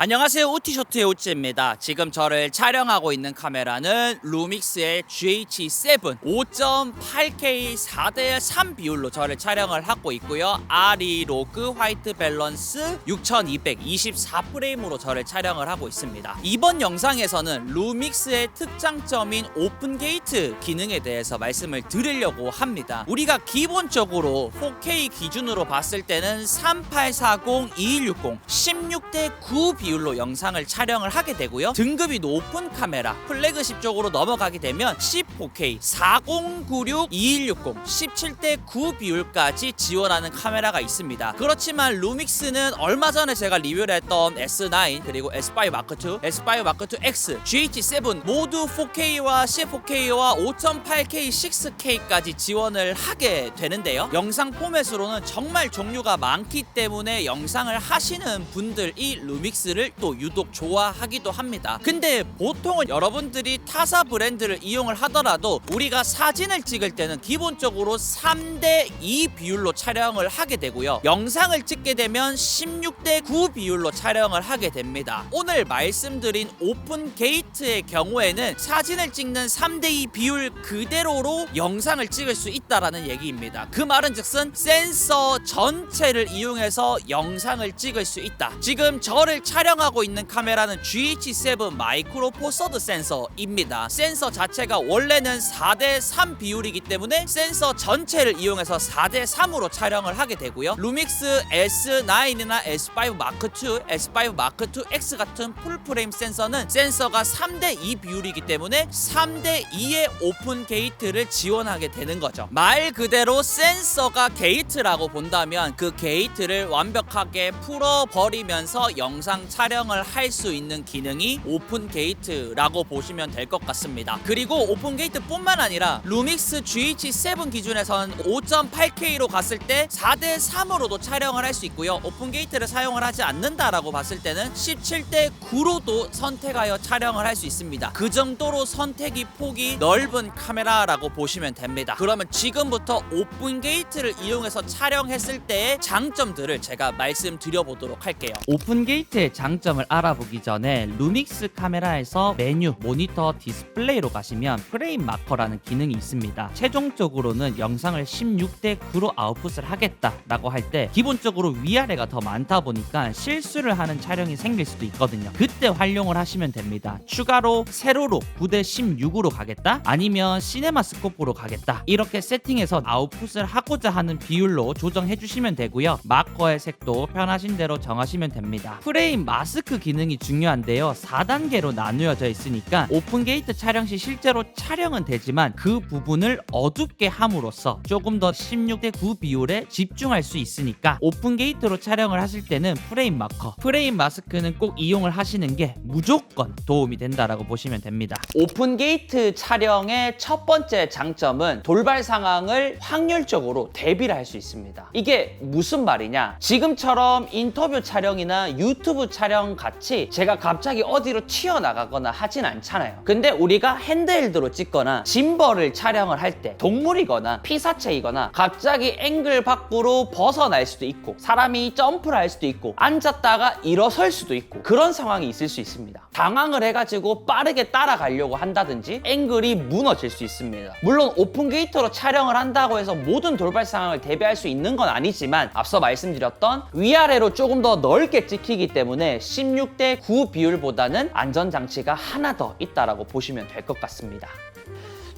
안녕하세요, 우티쇼트의 우찌입니다. 지금 저를 촬영하고 있는 카메라는 루믹스의 GH7 5.8K 4:3 비율로 저를 촬영을 하고 있고요. RE 로그 화이트 밸런스 6224프레임으로 저를 촬영을 하고 있습니다. 이번 영상에서는 루믹스의 특장점인 오픈 게이트 기능에 대해서 말씀을 드리려고 합니다. 우리가 기본적으로 4K 기준으로 봤을 때는 3840, 2160, 16:9 비율로 영상을 촬영을 하게 되고요. 등급이 높은 카메라, 플래그십 쪽으로 넘어가게 되면 14K, 4096, 2160, 17:9 비율까지 지원하는 카메라가 있습니다. 그렇지만 루믹스는 얼마 전에 제가 리뷰를 했던 S9 그리고 S5 마크2, S5 마크2 X, GH7 모두 4K와 14K와 5.8K, 6K까지 지원을 하게 되는데요. 영상 포맷으로는 정말 종류가 많기 때문에 영상을 하시는 분들이 루믹스를 또 유독 좋아하기도 합니다. 근데 보통은 여러분들이 타사 브랜드를 이용을 하더라도 우리가 사진을 찍을 때는 기본적으로 3:2 비율로 촬영을 하게 되고요. 영상을 찍게 되면 16:9 비율로 촬영을 하게 됩니다. 오늘 말씀드린 오픈 게이트의 경우에는 사진을 찍는 3:2 비율 그대로로 영상을 찍을 수 있다라는 얘기입니다. 그 말은 즉슨 센서 전체를 이용해서 영상을 찍을 수 있다. 지금 저를 촬영하고 있는 카메라는 GH7 마이크로 포서드 센서입니다. 센서 자체가 원래는 4:3 비율이기 때문에 센서 전체를 이용해서 4:3으로 촬영을 하게 되고요. 루믹스 S9이나 S5 마크2, S5 마크2 X 같은 풀프레임 센서는 센서가 3:2 비율이기 때문에 3:2의 오픈 게이트를 지원하게 되는 거죠. 말 그대로 센서가 게이트라고 본다면 그 게이트를 완벽하게 풀어버리면서 영상 촬영을 할 수 있는 기능이 오픈 게이트라고 보시면 될 것 같습니다. 그리고 오픈 게이트뿐만 아니라 루믹스 GH7 기준에서는 5.8K로 갔을 때 4:3으로도 촬영을 할 수 있고요. 오픈 게이트를 사용을 하지 않는다라고 봤을 때는 17:9로도 선택하여 촬영을 할 수 있습니다. 그 정도로 선택이 폭이 넓은 카메라라고 보시면 됩니다. 그러면 지금부터 오픈 게이트를 이용해서 촬영했을 때의 장점들을 제가 말씀드려 보도록 할게요. 오픈 게이트의 장점을 알아보기 전에 루믹스 카메라에서 메뉴, 모니터, 디스플레이로 가시면 프레임 마커라는 기능이 있습니다. 최종적으로는 영상을 16:9로 아웃풋을 하겠다라고 할 때 기본적으로 위아래가 더 많다 보니까 실수를 하는 촬영이 생길 수도 있거든요. 그때 활용을 하시면 됩니다. 추가로 세로로 9:16으로 가겠다? 아니면 시네마 스코프로 가겠다? 이렇게 세팅해서 아웃풋을 하고자 하는 비율로 조정해 주시면 되고요. 마커의 색도 편하신 대로 정하시면 됩니다. 프레임 마스크 기능이 중요한데요. 4단계로 나누어져 있으니까 오픈 게이트 촬영 시 실제로 촬영은 되지만 그 부분을 어둡게 함으로써 조금 더 16:9 비율에 집중할 수 있으니까 오픈 게이트로 촬영을 하실 때는 프레임 마커, 프레임 마스크는 꼭 이용을 하시는 게 무조건 도움이 된다라고 보시면 됩니다. 오픈 게이트 촬영의 첫 번째 장점은 돌발 상황을 확률적으로 대비를 할 수 있습니다. 이게 무슨 말이냐? 지금처럼 인터뷰 촬영이나 유튜브 촬영 같이 제가 갑자기 어디로 튀어나가거나 하진 않잖아요. 근데 우리가 핸드헬드로 찍거나 짐벌을 촬영을 할 때 동물이거나 피사체이거나 갑자기 앵글 밖으로 벗어날 수도 있고 사람이 점프를 할 수도 있고 앉았다가 일어설 수도 있고 그런 상황이 있을 수 있습니다. 당황을 해가지고 빠르게 따라가려고 한다든지 앵글이 무너질 수 있습니다. 물론 오픈 게이트로 촬영을 한다고 해서 모든 돌발 상황을 대비할 수 있는 건 아니지만 앞서 말씀드렸던 위아래로 조금 더 넓게 찍히기 때문에 16:9 비율보다는 안전장치가 하나 더 있다라고 보시면 될 것 같습니다.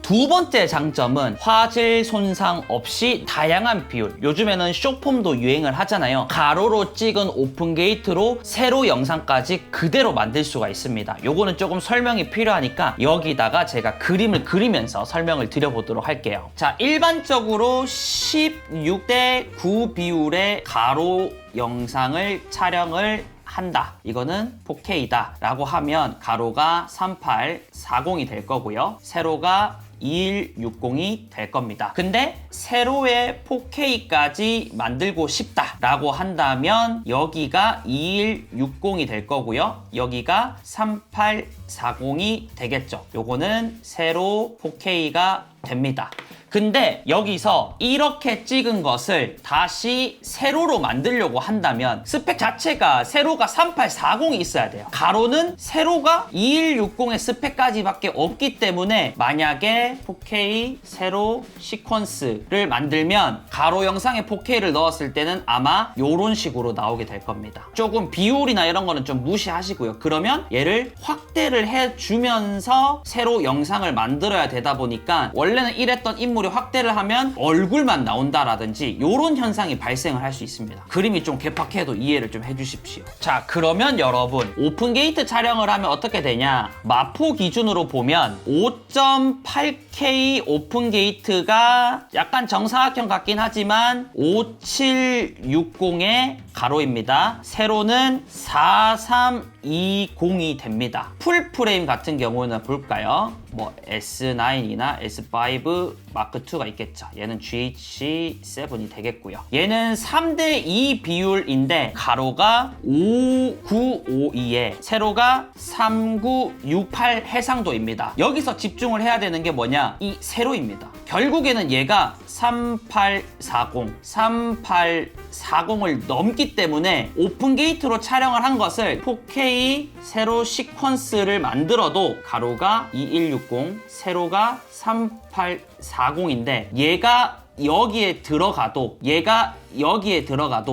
두 번째 장점은 화질 손상 없이 다양한 비율, 요즘에는 숏폼도 유행을 하잖아요. 가로로 찍은 오픈 게이트로 세로 영상까지 그대로 만들 수가 있습니다. 요거는 조금 설명이 필요하니까 여기다가 제가 그림을 그리면서 설명을 드려보도록 할게요. 자, 일반적으로 16:9 비율의 가로 영상을 촬영을 한다. 이거는 4K다 라고 하면 가로가 3840이 될 거고요. 세로가 2160이 될 겁니다. 근데 세로의 4K까지 만들고 싶다 라고 한다면 여기가 2160이 될 거고요. 여기가 3840이 되겠죠. 요거는 세로 4K가 됩니다. 근데 여기서 이렇게 찍은 것을 다시 세로로 만들려고 한다면 스펙 자체가 세로가 3840이 있어야 돼요. 가로는 세로가 2160의 스펙까지밖에 없기 때문에 만약에 4K 세로 시퀀스를 만들면 가로 영상에 4K를 넣었을 때는 아마 이런 식으로 나오게 될 겁니다. 조금 비율이나 이런 거는 좀 무시하시고요. 그러면 얘를 확대를 해주면서 세로 영상을 만들어야 되다 보니까 원래는 이랬던 인물이 확대를 하면 얼굴만 나온다라든지 이런 현상이 발생을 할 수 있습니다. 그림이 좀 개팍해도 이해를 좀 해주십시오. 자, 그러면 여러분 오픈 게이트 촬영을 하면 어떻게 되냐? 마포 기준으로 보면 5.8K 오픈 게이트가 약간 정사각형 같긴 하지만 5760의 가로입니다. 세로는 4320이 됩니다. 풀 프레임 같은 경우는 볼까요? 뭐 S9이나 S5 마크2가 있겠죠. 얘는 GH7이 되겠고요. 얘는 3대2 비율인데 가로가 5952에 세로가 3968 해상도입니다. 여기서 집중을 해야 되는 게 뭐냐? 이 세로입니다. 결국에는 얘가 3840을 넘기 때문에 오픈 게이트로 촬영을 한 것을 4K 세로 시퀀스를 만들어도 가로가 2160, 세로가 3840인데 얘가 여기에 들어가도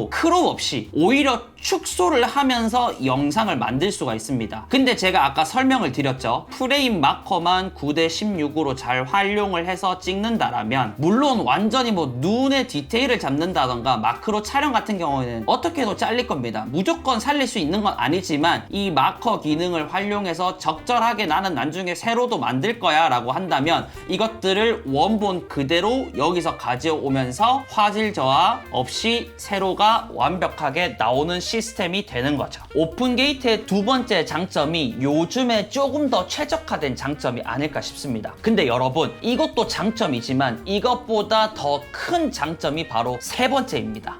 크롭 없이 오히려 축소를 하면서 영상을 만들 수가 있습니다. 근데 제가 아까 설명을 드렸죠. 프레임 마커만 9:16으로 잘 활용을 해서 찍는다라면 물론 완전히 뭐 눈의 디테일을 잡는다던가 마크로 촬영 같은 경우에는 어떻게 해도 잘릴 겁니다. 무조건 살릴 수 있는 건 아니지만 이 마커 기능을 활용해서 적절하게 나는 나중에 세로도 만들 거야 라고 한다면 이것들을 원본 그대로 여기서 가져오면서 화질 저하 없이 세로가 완벽하게 나오는 시스템이 되는 거죠. 오픈 게이트의 두 번째 장점이 요즘에 조금 더 최적화된 장점이 아닐까 싶습니다. 근데 여러분, 이것도 장점이지만 이것보다 더 큰 장점이 바로 세 번째입니다.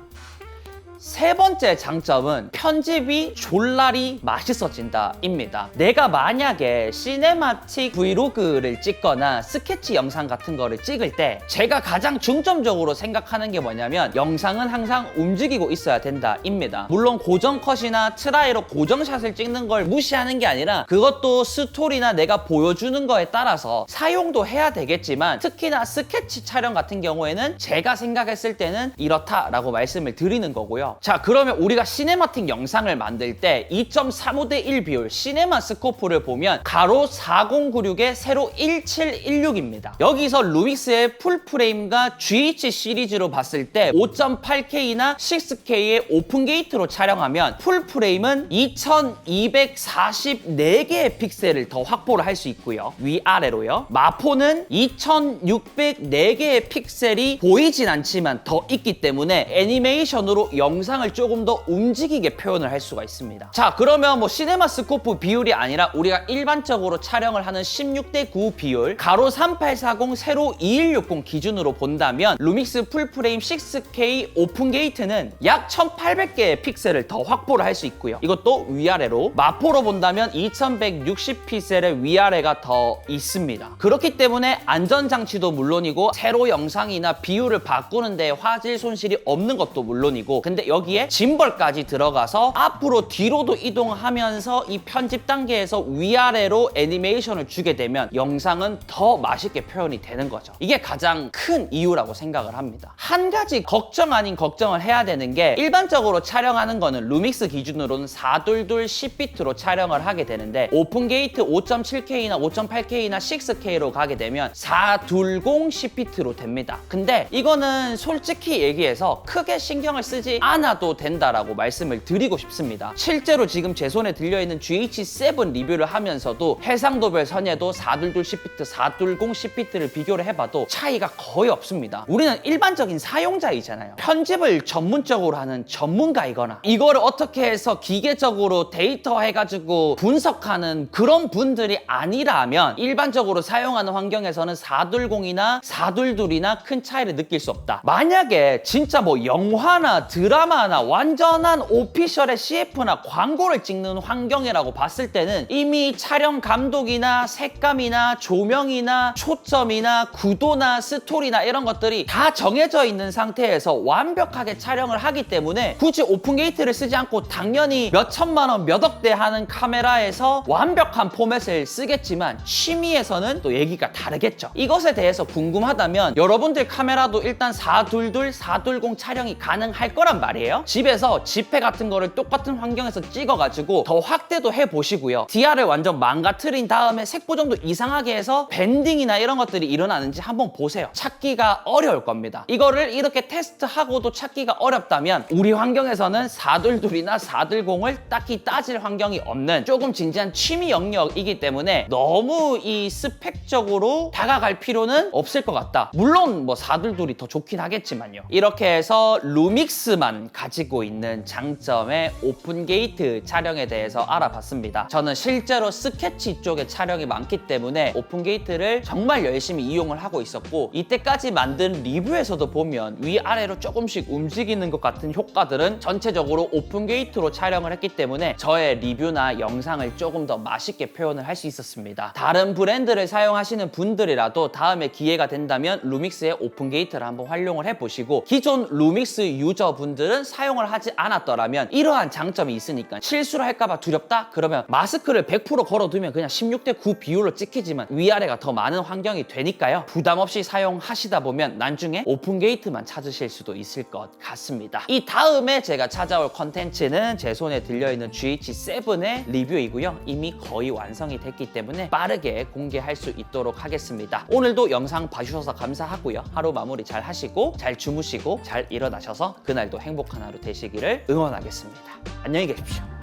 세 번째 장점은 편집이 졸라리 맛있어진다 입니다. 내가 만약에 시네마틱 브이로그를 찍거나 스케치 영상 같은 거를 찍을 때 제가 가장 중점적으로 생각하는 게 뭐냐면 영상은 항상 움직이고 있어야 된다 입니다. 물론 고정컷이나 트라이로 고정샷을 찍는 걸 무시하는 게 아니라 그것도 스토리나 내가 보여주는 거에 따라서 사용도 해야 되겠지만 특히나 스케치 촬영 같은 경우에는 제가 생각했을 때는 이렇다라고 말씀을 드리는 거고요. 자, 그러면 우리가 시네마틱 영상을 만들 때 2.35대1 비율 시네마 스코프를 보면 가로 4096에 세로 1716입니다. 여기서 루믹스의 풀프레임과 GH 시리즈로 봤을 때 5.8K나 6K의 오픈 게이트로 촬영하면 풀프레임은 2244개의 픽셀을 더 확보를 할 수 있고요. 위아래로요. 마포는 2604개의 픽셀이 보이진 않지만 더 있기 때문에 애니메이션으로 영상을 조금 더 움직이게 표현을 할 수가 있습니다. 자, 그러면 뭐 시네마 스코프 비율이 아니라 우리가 일반적으로 촬영을 하는 16:9 비율 가로 3840 세로 2160 기준으로 본다면 루믹스 풀프레임 6K 오픈 게이트는 약 1800개의 픽셀을 더 확보를 할 수 있고요. 이것도 위아래로 마포로 본다면 2160 픽셀의 위아래가 더 있습니다. 그렇기 때문에 안전장치도 물론이고 세로 영상이나 비율을 바꾸는데 화질 손실이 없는 것도 물론이고 근데 여기에 짐벌까지 들어가서 앞으로 뒤로도 이동하면서 이 편집 단계에서 위아래로 애니메이션을 주게 되면 영상은 더 맛있게 표현이 되는 거죠. 이게 가장 큰 이유라고 생각을 합니다. 한 가지 걱정 아닌 걱정을 해야 되는 게 일반적으로 촬영하는 거는 루믹스 기준으로는 422 10비트로 촬영을 하게 되는데 오픈 게이트 5.7K나 5.8K나 6K로 가게 되면 420 10비트로 됩니다. 근데 이거는 솔직히 얘기해서 크게 신경을 쓰지 않아도 된다라고 말씀을 드리고 싶습니다. 실제로 지금 제 손에 들려있는 GH7 리뷰를 하면서도 해상도별 선예도 422 10비트, 420 10비트를 비교를 해봐도 차이가 거의 없습니다. 우리는 일반적인 사용자이잖아요. 편집을 전문적으로 하는 전문가이거나 이거를 어떻게 해서 기계적으로 데이터 해가지고 분석하는 그런 분들이 아니라면 일반적으로 사용하는 환경에서는 420이나 422이나 큰 차이를 느낄 수 없다. 만약에 진짜 뭐 영화나 드라마 드라마나 완전한 오피셜의 CF나 광고를 찍는 환경이라고 봤을 때는 이미 촬영 감독이나 색감이나 조명이나 초점이나 구도나 스토리나 이런 것들이 다 정해져 있는 상태에서 완벽하게 촬영을 하기 때문에 굳이 오픈 게이트를 쓰지 않고 당연히 몇 천만 원, 몇 억대 하는 카메라에서 완벽한 포맷을 쓰겠지만 취미에서는 또 얘기가 다르겠죠. 이것에 대해서 궁금하다면 여러분들 카메라도 일단 422, 420 촬영이 가능할 거란 말이에요. 집에서 집회 같은 거를 똑같은 환경에서 찍어가지고 더 확대도 해보시고요. DR을 완전 망가뜨린 다음에 색보 정도 이상하게 해서 밴딩이나 이런 것들이 일어나는지 한번 보세요. 찾기가 어려울 겁니다. 이거를 이렇게 테스트하고도 찾기가 어렵다면 우리 환경에서는 422이나 410을 딱히 따질 환경이 없는 조금 진지한 취미 영역이기 때문에 너무 이 스펙적으로 다가갈 필요는 없을 것 같다. 물론 뭐 422이 더 좋긴 하겠지만요. 이렇게 해서 루믹스만 가지고 있는 장점의 오픈 게이트 촬영에 대해서 알아봤습니다. 저는 실제로 스케치 쪽에 촬영이 많기 때문에 오픈 게이트를 정말 열심히 이용을 하고 있었고 이때까지 만든 리뷰에서도 보면 위아래로 조금씩 움직이는 것 같은 효과들은 전체적으로 오픈 게이트로 촬영을 했기 때문에 저의 리뷰나 영상을 조금 더 맛있게 표현을 할 수 있었습니다. 다른 브랜드를 사용하시는 분들이라도 다음에 기회가 된다면 루믹스의 오픈 게이트를 한번 활용을 해보시고 기존 루믹스 유저분들은 사용을 하지 않았더라면 이러한 장점이 있으니까 실수를 할까봐 두렵다? 그러면 마스크를 100% 걸어두면 그냥 16대 9 비율로 찍히지만 위아래가 더 많은 환경이 되니까요. 부담 없이 사용하시다 보면 나중에 오픈 게이트만 찾으실 수도 있을 것 같습니다. 이 다음에 제가 찾아올 컨텐츠는 제 손에 들려있는 GH7의 리뷰이고요. 이미 거의 완성이 됐기 때문에 빠르게 공개할 수 있도록 하겠습니다. 오늘도 영상 봐주셔서 감사하고요. 하루 마무리 잘 하시고 잘 주무시고 잘 일어나셔서 그날도 행복한 하루 되시기를 응원하겠습니다. 안녕히 계십시오.